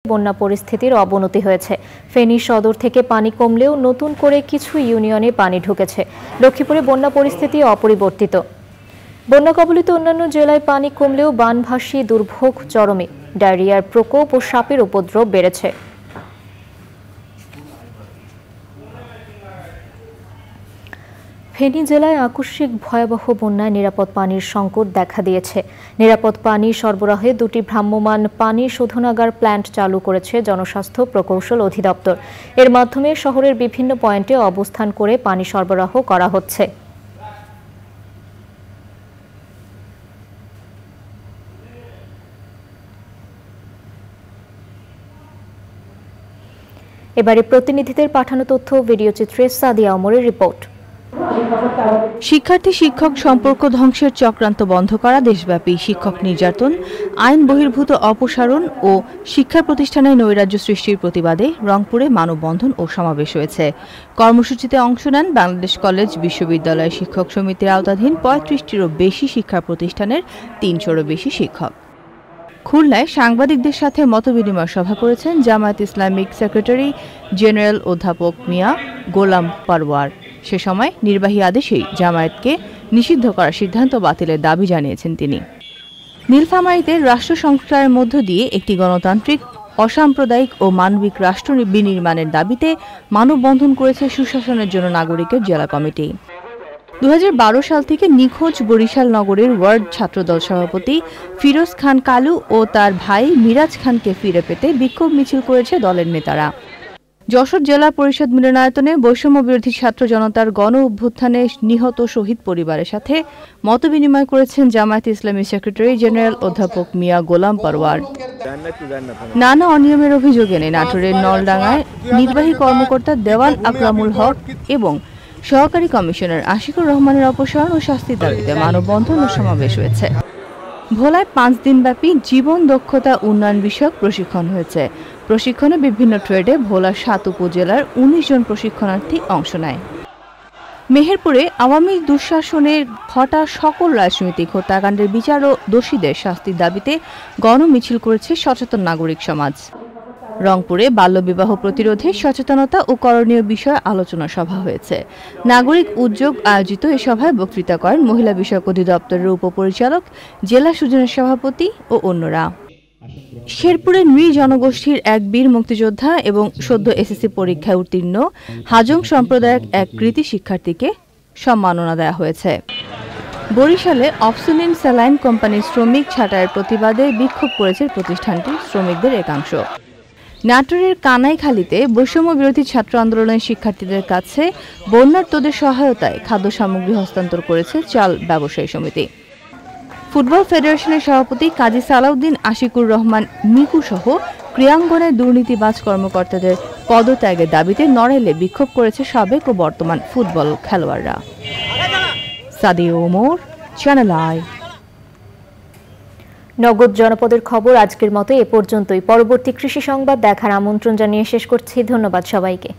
বন্যা পরিস্থিতির অবনতি হয়েছে। ফেনী সদর থেকে পানি কমলেও নতুন করে কিছু ইউনিয়নে পানি ঢুকেছে। লক্ষ্মীপুরে বন্যা পরিস্থিতি অপরিবর্তিত। বন্যা কবলিত অন্যান্য জেলায় পানি কমলেও বানভাসী দুর্ভোগ চরমে। ডায়রিয়ার প্রকোপ ও সাপের উপদ্রব বেড়েছে। ফেনী জেলায় আকস্মিক ভয়াবহ বন্যায় নিরাপদ পানির সংকট দেখা দিয়েছে। নিরাপদ পানি সরবরাহে 2টি ভ্রাম্যমাণ পানি শোধনাগার প্ল্যান্ট চালু করেছে জনস্বাস্থ্য প্রকৌশল অধিদপ্তর। এর মাধ্যমে শহরের বিভিন্ন পয়েন্টে অবস্থান করে পানি সরবরাহ করা হচ্ছে। এবারে প্রতিনিধিদের পাঠানো তথ্য ভিডিও চিত্রে সাদিয়া ওমরের রিপোর্ট। শিক্ষার্থী শিক্ষক সম্পর্ক ধ্বংসের চক্রান্ত বন্ধ করা, দেশব্যাপী শিক্ষক নির্যাতন, আইন বহির্ভূত অপসারণ ও শিক্ষা প্রতিষ্ঠানে নৈরাজ্য সৃষ্টির প্রতিবাদে রংপুরে মানববন্ধন ও সমাবেশ হয়েছে। কর্মসূচিতে অংশ নেন বাংলাদেশ কলেজ বিশ্ববিদ্যালয় শিক্ষক সমিতির আওতাধীন 35টিরও বেশি শিক্ষা প্রতিষ্ঠানের 300-রও বেশি শিক্ষক। খুলনায় সাংবাদিকদের সাথে মতবিনিময় সভা করেছেন জামায়াত ইসলামিক সেক্রেটারি জেনারেল অধ্যাপক মিয়া গোলাম পারওয়ার। সে সময় নির্বাহী আদেশেই জামায়াতকে নিষিদ্ধ করার সিদ্ধান্ত বাতিলের দাবি জানিয়েছেন তিনি। নীলফামারীতে রাষ্ট্র সংস্কারের মধ্য দিয়ে একটি গণতান্ত্রিক, অসাম্প্রদায়িক ও মানবিক রাষ্ট্র বিনির্মাণের দাবিতে মানববন্ধন করেছে সুশাসনের জন্য নাগরিকের জেলা কমিটি। 2012 সাল থেকে নিখোঁজ বরিশাল নগরের ওয়ার্ড ছাত্রদল সভাপতি ফিরোজ খান কালু ও তার ভাই মিরাজ খানকে ফিরে পেতে বিক্ষোভ মিছিল করেছে দলের নেতারা। যশোর জেলা পরিষদ মিলনায়তনে বৈষম্য বিরোধী ছাত্র জনতার গণ অভ্যুত্থানে নিহত শহীদ পরিবারের সাথে মতবিনিময় করেছেন জামায়াত ইসলামী সেক্রেটারি জেনারেল অধ্যাপক মিয়া গোলাম পারওয়ার। নানা অনিয়মের অভিযোগ এনে নাটোরের নলডাঙ্গায় নির্বাহী কর্মকর্তা দেওয়ান আকরামুল হক এবং সহকারী কমিশনার আশিকুর রহমানের অপসারণ ও শাস্তির দাবিতে মানববন্ধন ও সমাবেশ হয়েছে। ভোলায় 5 দিনব্যাপী জীবন দক্ষতা উন্নয়ন বিষয়ক প্রশিক্ষণ হয়েছে। প্রশিক্ষণে বিভিন্ন ট্রেডে ভোলার 7 উপজেলার 19 জন প্রশিক্ষণার্থী অংশ নেয়। মেহেরপুরে আওয়ামী দুঃশাসনে ঘটা সকল রাজনৈতিক হত্যাকাণ্ডের বিচার ও দোষীদের শাস্তির দাবিতে গণমিছিল করেছে সচেতন নাগরিক সমাজ। রংপুরে বাল্যবিবাহ প্রতিরোধে সচেতনতা ও করণীয় বিষয়ে আলোচনা সভা হয়েছে। নাগরিক উদ্যোগ আয়োজিত এ সভায় বক্তৃতা করেন মহিলা বিষয়ক অধিদপ্তরের উপপরিচালক, জেলা সুজনের সভাপতি ও অন্যরা। শেরপুরে নৃ জনগোষ্ঠীর এক বীর মুক্তিযোদ্ধা এবং সদ্য এসএসসি পরীক্ষায় উত্তীর্ণ হাজং সম্প্রদায়ের এক কৃতি শিক্ষার্থীকে সম্মাননা দেওয়া হয়েছে। বরিশালে অপসোলিন স্যালাইন কোম্পানির শ্রমিক ছাঁটাইয়ের প্রতিবাদে বিক্ষোভ করেছে প্রতিষ্ঠানটির শ্রমিকদের একাংশ। নাটোরের কানাইখালীতে বৈষম্য বিরোধী ছাত্র আন্দোলনের শিক্ষার্থীদের কাছে বন্যার্তদের সহায়তায় খাদ্য সামগ্রী হস্তান্তর করেছে চাল ব্যবসায়ী সমিতি। ফুটবল ফেডারেশনের সভাপতি কাজী সালাউদ্দিন আশিকুর রহমান মিকু সহ ক্রীড়াঙ্গনের দুর্নীতিবাজ কর্মকর্তাদের পদত্যাগের দাবিতে নড়াইলে বিক্ষোভ করেছে সাবেক ও বর্তমান ফুটবল খেলোয়াড়রা। Sadia Omar, channel I. নগদ জনপদের খবর আজকের মতো এ পর্যন্তই। পরবর্তী কৃষি সংবাদ দেখার আমন্ত্রণ জানিয়ে শেষ করছি। ধন্যবাদ সবাইকে।